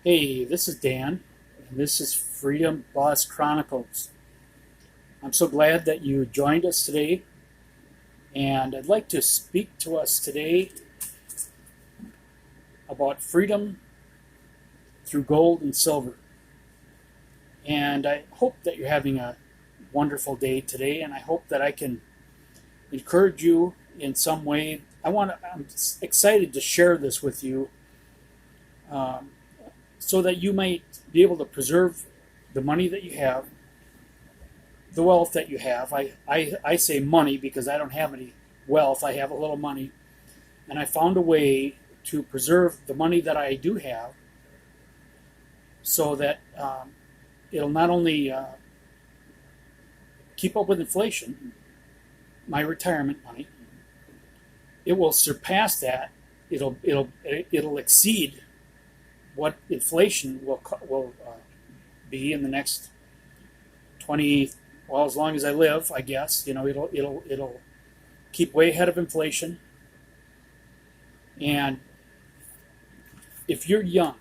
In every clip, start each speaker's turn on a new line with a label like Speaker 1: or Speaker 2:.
Speaker 1: Hey, this is Dan, and this is Freedom Boss Chronicles. I'm so glad that you joined us today, and I'd like to speak to us today about freedom through gold and silver. And I hope that you're having a wonderful day today, and I hope that I can encourage you in some way. I'm excited to share this with you um, so that you might be able to preserve the money that you have, the wealth that you have. I say money because I don't have any wealth. I have a little money. And I found a way to preserve the money that I do have so that it'll not only keep up with inflation, my retirement money, it will surpass that. It'll exceed what inflation will be in the next 20, well, as long as I live, I guess. It'll keep way ahead of inflation. And if you're young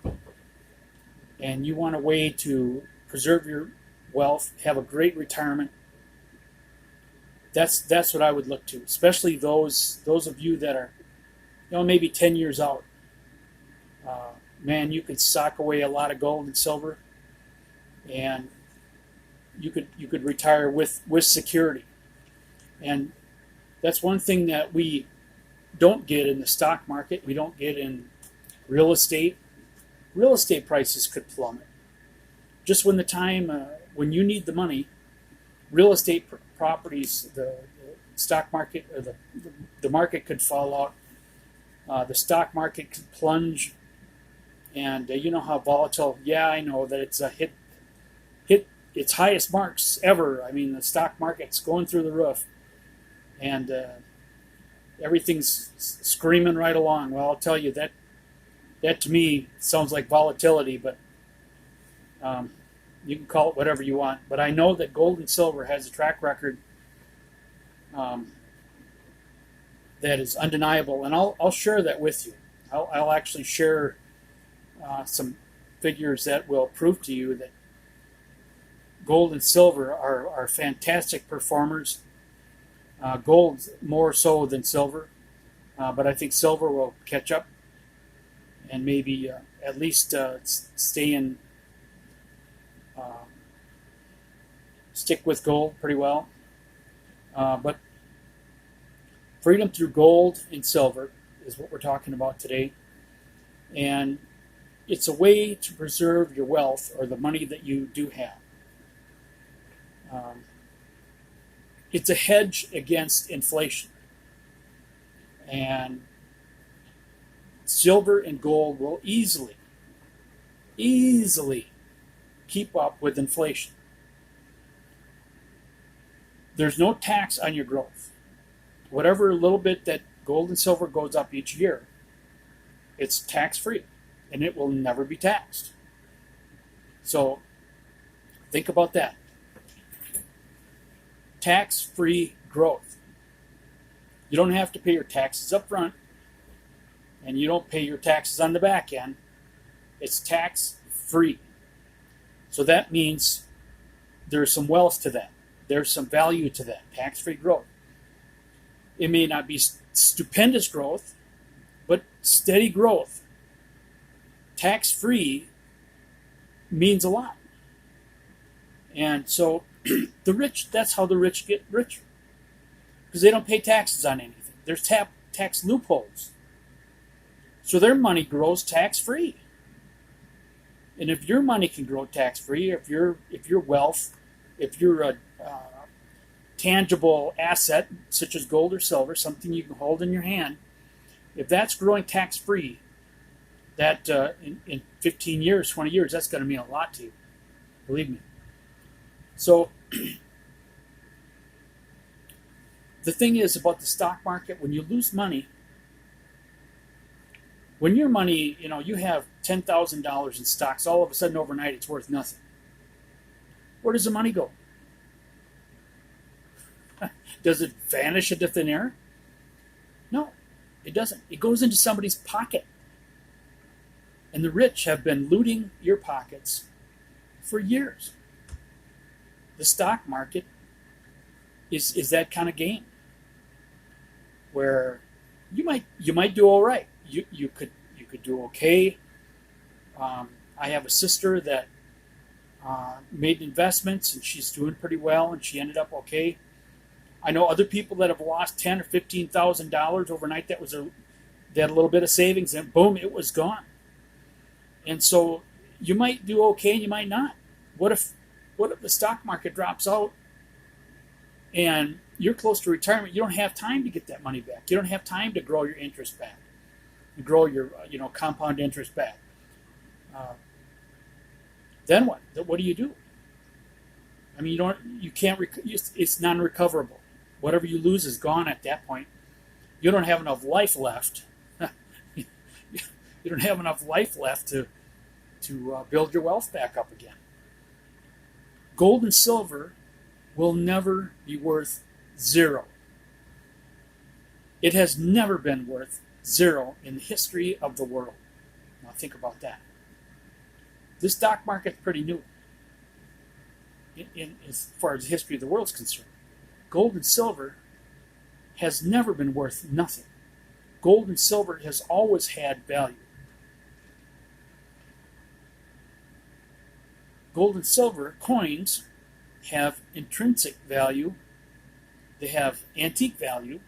Speaker 1: and you want a way to preserve your wealth, have a great retirement, that's what I would look to. Especially those of you that are, maybe 10 years out. Man, you could sock away a lot of gold and silver, and you could retire with security. And that's one thing that we don't get in the stock market. We don't get in real estate. Real estate prices could plummet. Just when the time when you need the money, real estate properties, the stock market or the market could fall out. The stock market could plunge, and you know how volatile. Yeah, I know that it's hit its highest marks ever. I mean, the stock market's going through the roof, and everything's screaming right along. Well, I'll tell you that to me sounds like volatility, but you can call it whatever you want. But I know that gold and silver has a track record um, that is undeniable, and I'll share that with you. I'll actually share some figures that will prove to you that gold and silver are fantastic performers. Gold more so than silver, but I think silver will catch up and maybe at least stay in, uh, stick with gold pretty well. But freedom through gold and silver is what we're talking about today, and it's a way to preserve your wealth or the money that you do have. Um, it's a hedge against inflation, and silver and gold will easily keep up with inflation. There's no tax on your growth. Whatever little bit that gold and silver goes up each year, it's tax free, and it will never be taxed. So think about that. Tax free growth. You don't have to pay your taxes up front, and you don't pay your taxes on the back end. It's tax free. So that means there's some wealth to that. There's some value to that. Tax free growth. It may not be stupendous growth, but steady growth. Tax free means a lot. And so the rich, that's how the rich get richer. Because they don't pay taxes on anything. There's tax loopholes. So their money grows tax free. And if your money can grow tax free, if your wealth, if you're a tangible asset such as gold or silver, something you can hold in your hand, if that's growing tax free, that in 15 years, 20 years, that's going to mean a lot to you. Believe me. So the thing is about the stock market, when you lose money, when your money, you have $10,000 in stocks, all of a sudden overnight it's worth nothing. Where does the money go? Does it vanish into thin air? No, it doesn't. It goes into somebody's pocket. And the rich have been looting your pockets for years. The stock market is that kind of game where you might do all right. You could do okay. I have a sister that made investments and she's doing pretty well and she ended up okay. I know other people that have lost $10,000 or $15,000 overnight. They had a little bit of savings and boom, it was gone. And so you might do okay and you might not. What if the stock market drops out and you're close to retirement? You don't have time to get that money back. You don't have time to grow your interest back, grow your compound interest back. Then what? What do you do? I mean, you can't. It's non-recoverable. Whatever you lose is gone at that point. You don't have enough life left. You don't have enough life left to build your wealth back up again. Gold and silver will never be worth zero. It has never been worth zero in the history of the world. Now think about that. This stock market's pretty new in as far as the history of the world is concerned. Gold and silver has never been worth nothing. Gold and silver has always had value. Gold and silver coins have intrinsic value. They have antique value.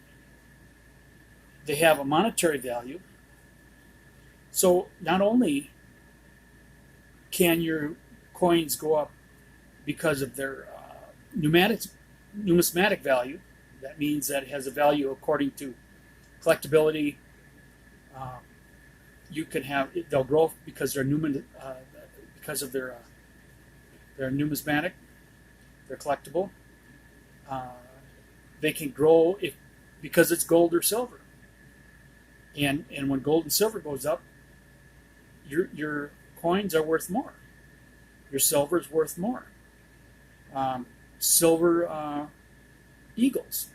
Speaker 1: They have a monetary value. So not only can your coins go up because of their numismatic value, that means that it has a value according to collectability. They'll grow because they're because of their numismatic, they're collectible. They can grow because it's gold or silver. And when gold and silver goes up, your coins are worth more. Your silver is worth more. Silver eagles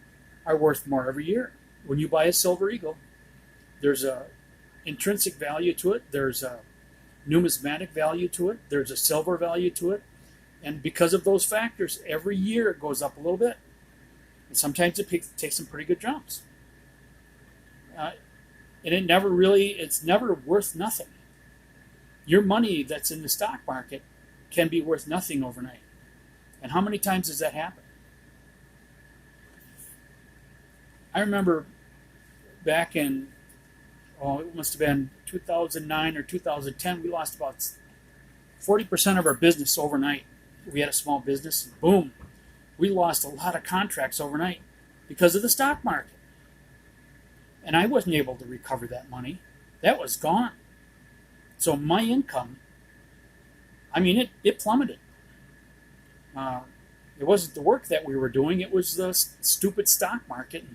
Speaker 1: are worth more every year. When you buy a silver eagle, there's a intrinsic value to it. There's a numismatic value to it. There's a silver value to it. And because of those factors, every year it goes up a little bit. And sometimes it takes some pretty good jumps. And it's never worth nothing. Your money that's in the stock market can be worth nothing overnight. And how many times does that happen? I remember back in, it must have been 2009 or 2010, we lost about 40% of our business overnight. We had a small business, and boom, we lost a lot of contracts overnight because of the stock market. And I wasn't able to recover that money. That was gone. So my income, it plummeted. It wasn't the work that we were doing, it was the stupid stock market.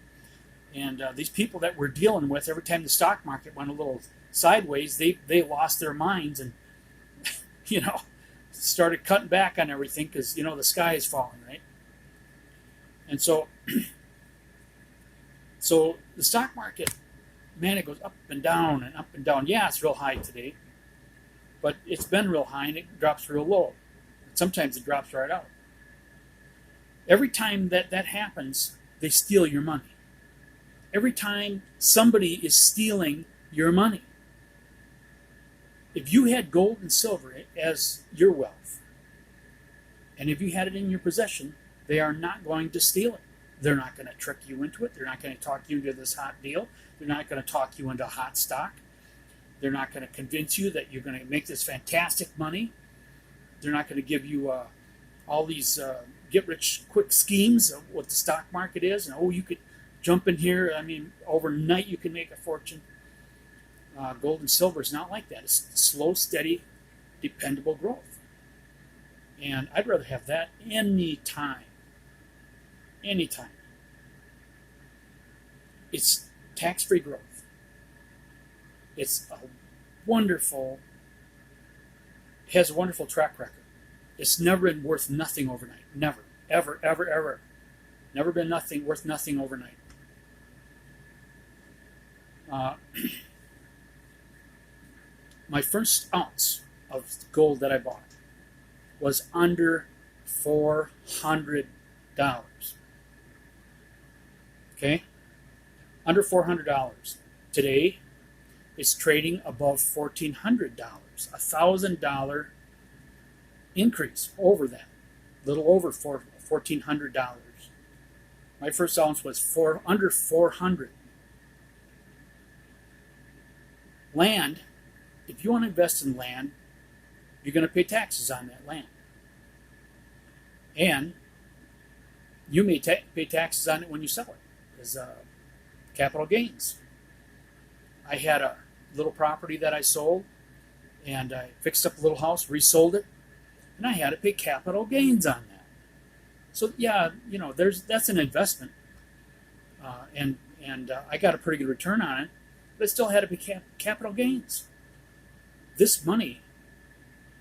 Speaker 1: And these people that we're dealing with, every time the stock market went a little sideways, they lost their minds and, started cutting back on everything because, the sky is falling, right? And so the stock market, man, it goes up and down and up and down. Yeah, it's real high today, but it's been real high and it drops real low. Sometimes it drops right out. Every time that happens, they steal your money. Every time somebody is stealing your money. If you had gold and silver as your wealth, and if you had it in your possession, they are not going to steal it. They're not going to trick you into it. They're not going to talk you into this hot deal. They're not going to talk you into hot stock. They're not going to convince you that you're going to make this fantastic money. They're not going to give you all these get-rich-quick schemes of what the stock market is. And, you could jump in here. Overnight you can make a fortune. Gold and silver is not like that. It's slow, steady, dependable growth. And I'd rather have that any time. Anytime. It's tax-free growth. It's has a wonderful track record. It's never been worth nothing overnight. Never. Ever, ever, ever. Never been worth nothing overnight. My first ounce of gold that I bought was under $400. Okay? Under $400. Today, it's trading above $1,400. $1,000 increase over that. A little over $1,400. My first ounce was under 400. Land, if you want to invest in land, you're going to pay taxes on that land. And you may pay taxes on it when you sell it as capital gains. I had a little property that I sold, and I fixed up a little house, resold it, and I had to pay capital gains on that. So yeah, that's an investment, and I got a pretty good return on it, but I still had to pay capital gains. This money,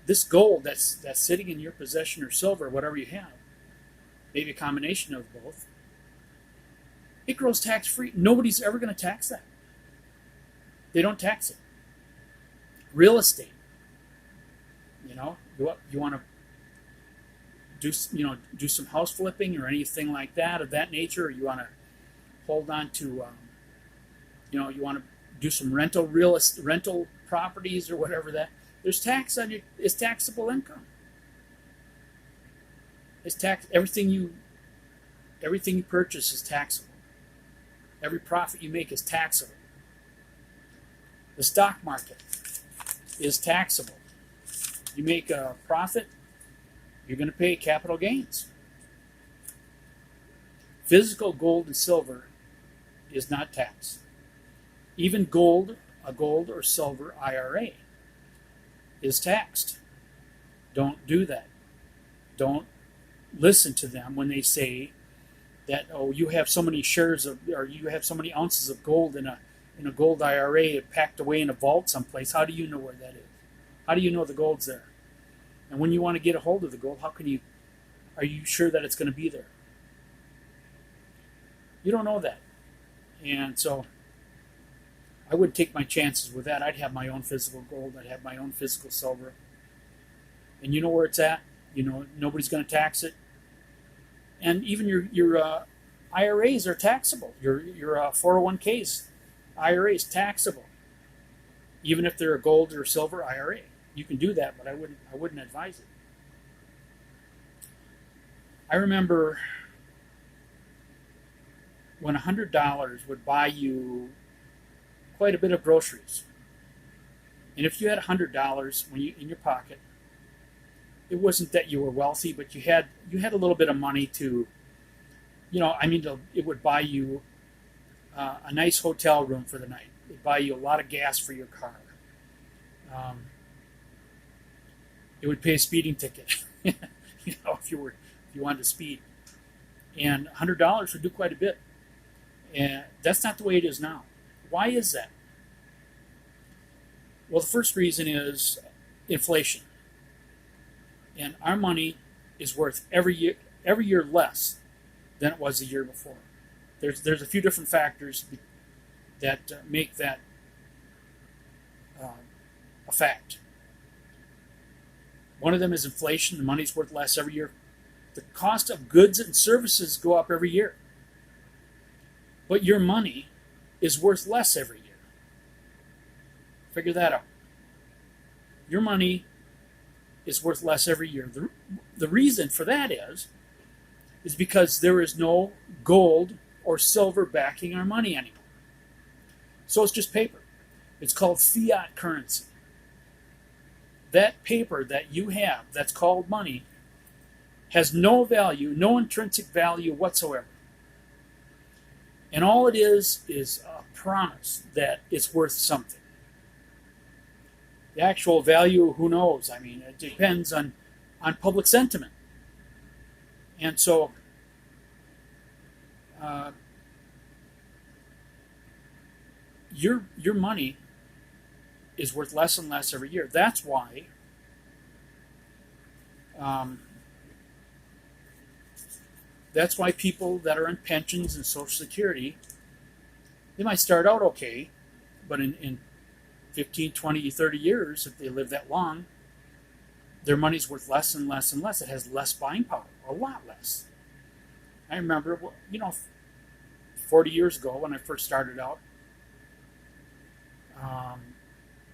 Speaker 1: this gold that's sitting in your possession, or silver, whatever you have, maybe a combination of both, it grows tax-free. Nobody's ever going to tax that. They don't tax it. Real estate, you want to do some house flipping or anything like that of that nature, or you want to hold on to, you want to do some rental properties or whatever that. There's tax on it's taxable income. It's everything you purchase is taxable. Every profit you make is taxable. The stock market is taxable. You make a profit, you're going to pay capital gains. Physical gold and silver is not taxed. Even a gold or silver IRA is taxed. Don't do that. Don't listen to them when they say that, you have so many shares or you have so many ounces of gold in a gold IRA packed away in a vault someplace. How do you know where that is? How do you know the gold's there? And when you want to get a hold of the gold, are you sure that it's going to be there? You don't know that. And so I wouldn't take my chances with that. I'd have my own physical gold. I'd have my own physical silver. And you know where it's at. Nobody's going to tax it. And even your IRAs are taxable. Your 401ks, IRA is taxable. Even if they're a gold or silver IRA. You can do that, but I wouldn't advise it. I remember when $100 would buy you quite a bit of groceries. And if you had $100 in your pocket, it wasn't that you were wealthy, but you had a little bit of money to, it would buy you a nice hotel room for the night. It would buy you a lot of gas for your car. It would pay a speeding ticket, if you wanted to speed. And $100 would do quite a bit. And that's not the way it is now. Why is that? Well, the first reason is inflation. And our money is worth every year less than it was the year before. There's a few different factors that make that a fact. One of them is inflation. The money's worth less every year. The cost of goods and services go up every year. But your money is worth less every year. Figure that out. Your money is worth less every year. The reason for that is because there is no gold or silver backing our money anymore. So it's just paper. It's called fiat currency. That paper that you have that's called money has no value, no intrinsic value whatsoever. And all it is a promise that it's worth something. The actual value, who knows? I mean, it depends on public sentiment. And so your money is worth less and less every year. That's why people that are in pensions and Social Security, they might start out okay, but in 15, 20, 30 years, if they live that long, their money's worth less and less and less. It has less buying power, a lot less. I remember, 40 years ago when I first started out,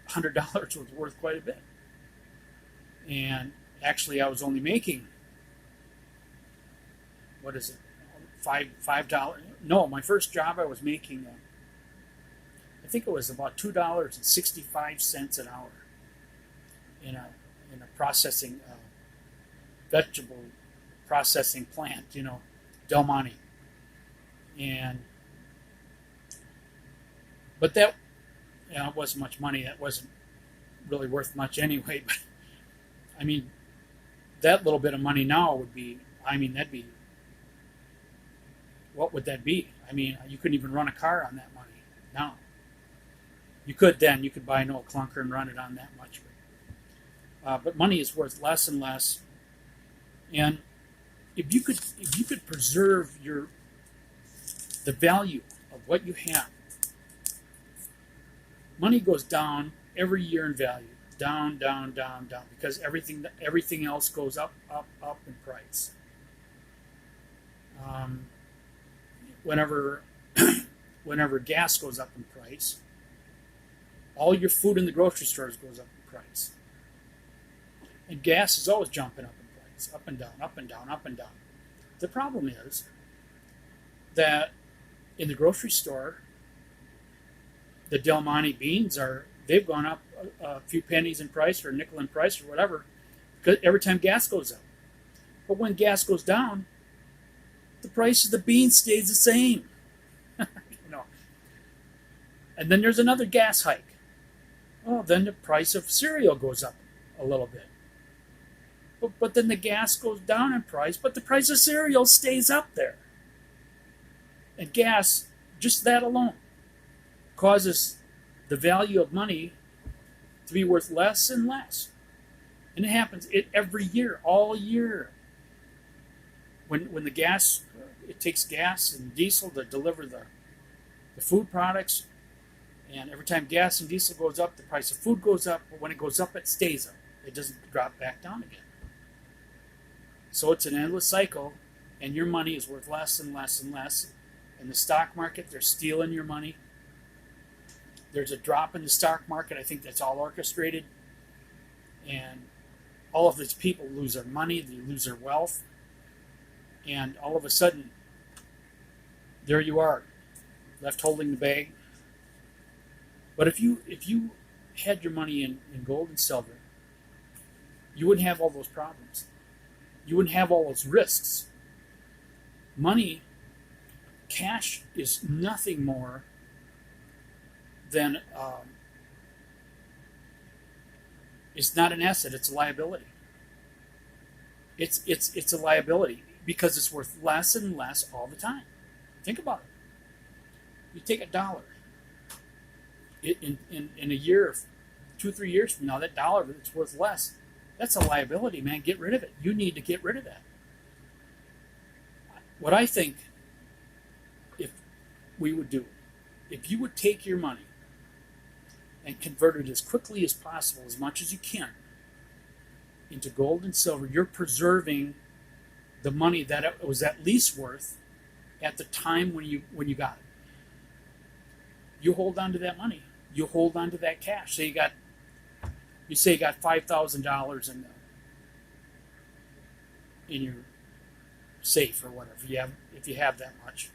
Speaker 1: $100 was worth quite a bit. And actually, I was only making, what is it, $5? No, my first job I was making, I think it was about $2.65 an hour in a processing, vegetable processing plant, Del Monte. But that, it wasn't much money. That wasn't really worth much anyway. But I mean, that little bit of money now would be, that'd be, what would that be? I mean, you couldn't even run a car on that money now. You could then. You could buy an old clunker and run it on that much. But money is worth less and less. And if you could preserve the value of what you have, money goes down every year in value, down, down, down, down, because everything else goes up, up, up in price. Whenever gas goes up in price, all your food in the grocery stores goes up in price. And gas is always jumping up in price, up and down, up and down, up and down. The problem is that in the grocery store, the Del Monte beans they've gone up a few pennies in price or a nickel in price or whatever, because every time gas goes up. But when gas goes down, the price of the beans stays the same. And then there's another gas hike. Well, then the price of cereal goes up a little bit. But then the gas goes down in price, but the price of cereal stays up there. And gas, just that alone, causes the value of money to be worth less and less. And it happens every year, all year. When the gas, it takes gas and diesel to deliver the food products. And every time gas and diesel goes up, the price of food goes up. But when it goes up, it stays up. It doesn't drop back down again. So it's an endless cycle, and your money is worth less and less and less. In the stock market, they're stealing your money. There's a drop in the stock market. I think that's all orchestrated. And all of these people lose their money, they lose their wealth. And all of a sudden, there you are, left holding the bag. But if you had your money in gold and silver, you wouldn't have all those problems. You wouldn't have all those risks. Money, cash, is nothing more than it's not an asset, it's a liability. It's a liability because it's worth less and less all the time. Think about it. You take $1. In a year, 2-3 years from now, that dollar that's worth less, that's a liability, man. Get rid of it. You need to get rid of that. What I think, if we would do, if you would take your money and convert it as quickly as possible, as much as you can, into gold and silver, you're preserving the money that it was at least worth at the time when you got it. You hold on to that money. You hold on to that cash. So you got $5,000 in your safe or whatever. If you have that much.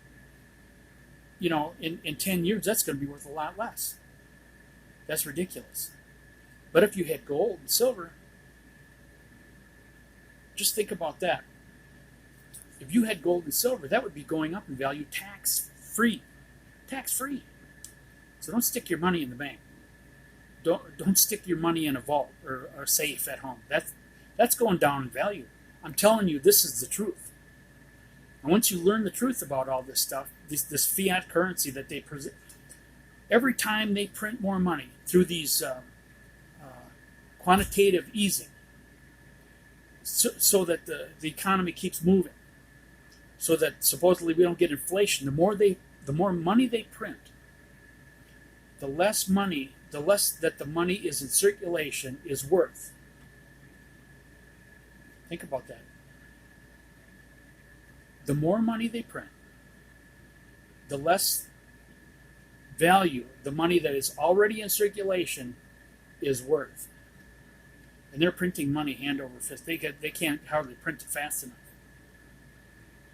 Speaker 1: In 10 years, that's going to be worth a lot less. That's ridiculous. But if you had gold and silver, just think about that. If you had gold and silver, that would be going up in value tax-free. Tax-free. So don't stick your money in the bank. Don't stick your money in a vault or a safe at home. That's going down in value. I'm telling you, this is the truth. And once you learn the truth about all this stuff, this fiat currency that they present, every time they print more money through these quantitative easing, so that the economy keeps moving, so that supposedly we don't get inflation, the more money they print, the the less that the money is in circulation is worth. Think about that. The more money they print, the less value the money that is already in circulation is worth. And they're printing money hand over fist. They can't hardly print it fast enough.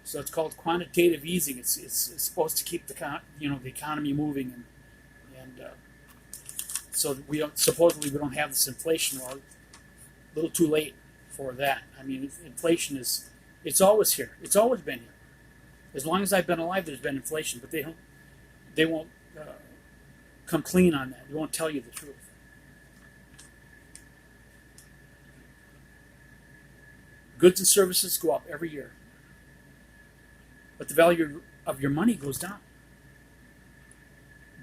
Speaker 1: So it's called quantitative easing. It's supposed to keep the economy moving, and so we don't, supposedly we don't have this inflation. Well, a little too late for that. I mean, inflation it's always here. It's always been here. As long as I've been alive, there's been inflation, but they won't come clean on that. They won't tell you the truth. Goods and services go up every year, but the value of your money goes down.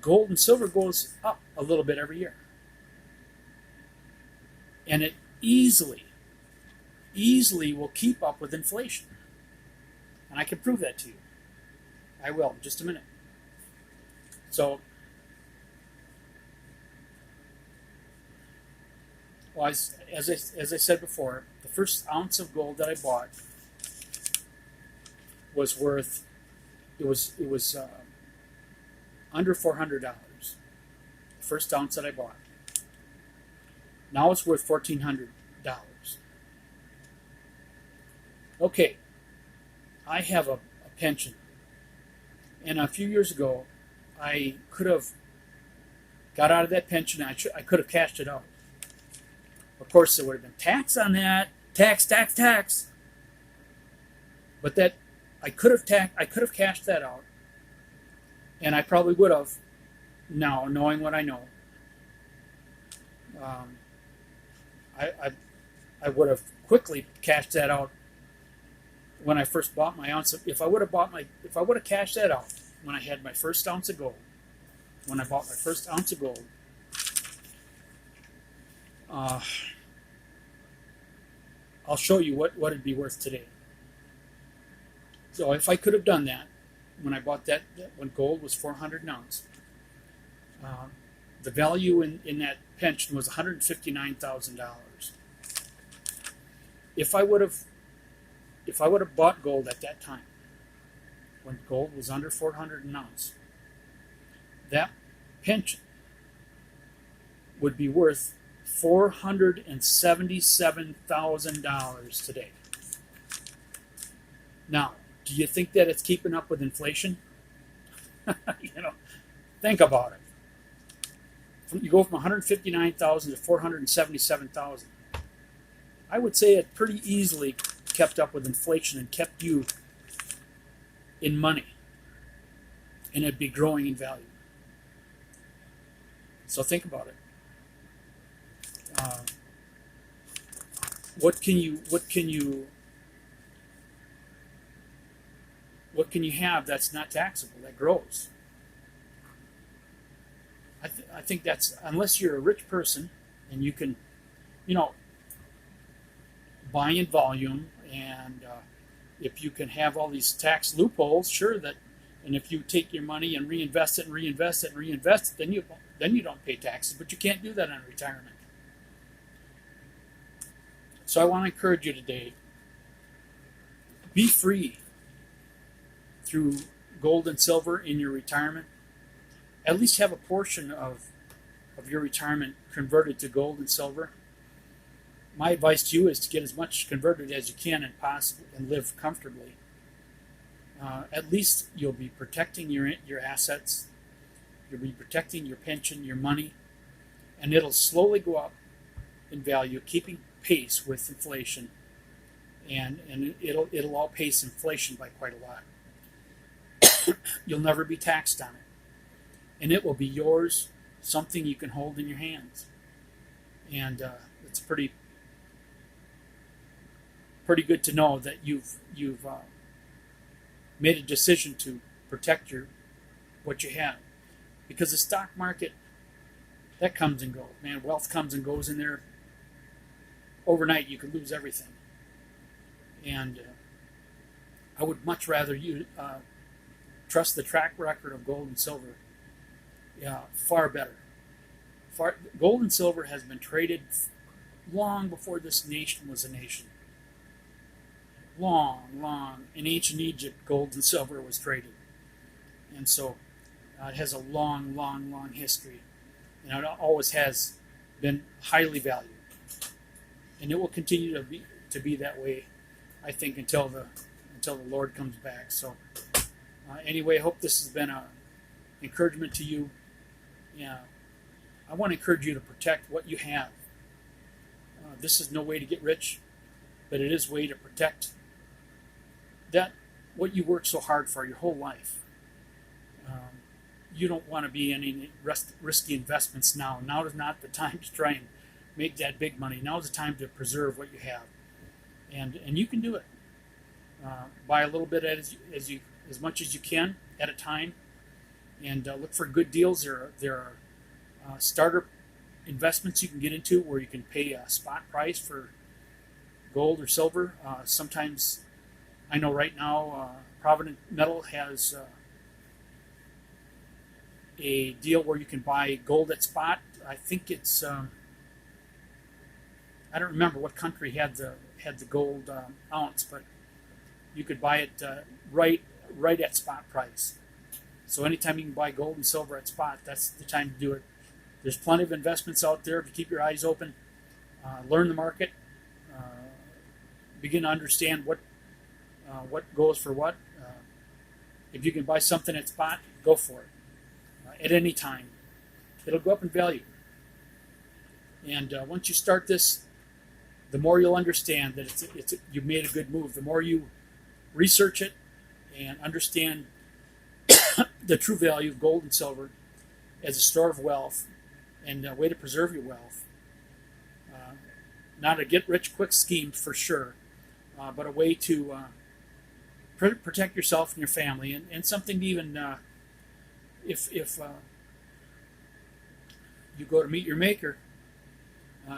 Speaker 1: Gold and silver goes up a little bit every year. And it easily will keep up with inflation. And I can prove that to you. I will in just a minute. So, well, as I said before, the first ounce of gold that I bought was worth, it was under $400. The first ounce that I bought. Now it's worth $1,400. Okay, I have a pension, and a few years ago, I could have got out of that pension. I could have cashed it out. Of course, there would have been tax on that, tax. But that I could have cashed that out, and I probably would have. Now, knowing what I know, I would have quickly cashed that out when I first bought my ounce. If I would have cashed that out when I had my first ounce of gold, when I bought my first ounce of gold, I'll show you what it'd be worth today. So if I could have done that when I bought that when gold was $400 an ounce, the value in that pension was $159,000. If I would have bought gold at that time, when gold was under $400 an ounce, that pension would be worth $477,000 today. Now, do you think that it's keeping up with inflation? Think about it. You go from $159,000 to $477,000. I would say it pretty easily kept up with inflation and kept you in money, and it'd be growing in value. So think about it. What can you have that's not taxable, that grows? I think that's, unless you're a rich person and you can, buy in volume, and if you can have all these tax loopholes, sure, that, and if you take your money and reinvest it, then you don't pay taxes, but you can't do that on retirement. So I want to encourage you today, be free through gold and silver in your retirement. At least have a portion of your retirement converted to gold and silver. My advice to you is to get as much converted as you can and live comfortably. At least you'll be protecting your assets. You'll be protecting your pension, your money, and it'll slowly go up in value, keeping pace with inflation, and it'll outpace inflation by quite a lot. You'll never be taxed on it, and it will be yours, something you can hold in your hands, and it's pretty good to know that you've made a decision to protect what you have, because the stock market, that comes and goes, man. Wealth comes and goes in there. Overnight, you could lose everything, and I would much rather you trust the track record of gold and silver. Yeah, far better gold and silver has been traded long before this nation was a nation. Long. In ancient Egypt, gold and silver was traded. And so it has a long history. And it always has been highly valued. And it will continue to be that way, I think, until the Lord comes back. So anyway, I hope this has been an encouragement to you. Yeah, I want to encourage you to protect what you have. This is no way to get rich, but it is a way to protect that what you work so hard for your whole life. You don't want to be in any risky investments now. Now is not the time to try and make that big money. Now is the time to preserve what you have, and you can do it. Buy a little bit as much as you can at a time, and look for good deals. There are starter investments you can get into where you can pay a spot price for gold or silver. Sometimes, I know right now, Provident Metal has a deal where you can buy gold at spot. I think it's I don't remember what country had the gold ounce, but you could buy it right at spot price. So anytime you can buy gold and silver at spot, that's the time to do it. There's plenty of investments out there if you keep your eyes open. Learn the market. Begin to understand what goes for what. If you can buy something at spot, go for it. At any time, it'll go up in value. And once you start this, the more you'll understand that you've made a good move. The more you research it and understand the true value of gold and silver as a store of wealth and a way to preserve your wealth. Not a get-rich-quick scheme for sure, but a way to protect yourself and your family, and something to even if you go to meet your maker,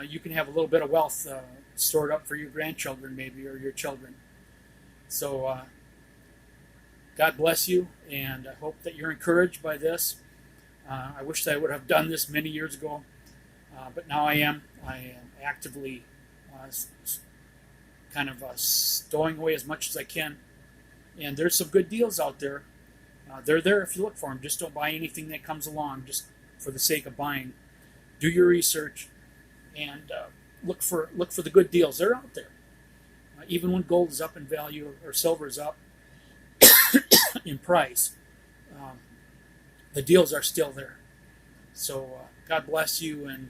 Speaker 1: you can have a little bit of wealth stored up for your grandchildren maybe, or your children. So God bless you, and I hope that you're encouraged by this. I wish that I would have done this many years ago, but now I am actively kind of stowing away as much as I can. And there's some good deals out there. They're there if you look for them. Just don't buy anything that comes along just for the sake of buying. Do your research and look for the good deals. They're out there. Even when gold is up in value or silver is up in price, the deals are still there. So God bless you. And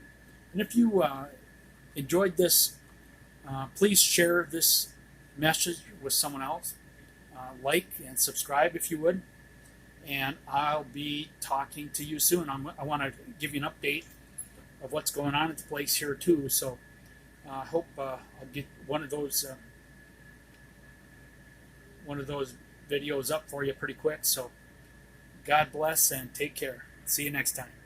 Speaker 1: if you enjoyed this, please share this message with someone else. Like and subscribe if you would. And I'll be talking to you soon. I want to give you an update of what's going on at the place here too. So I hope I'll get one of those videos up for you pretty quick. So God bless and take care. See you next time.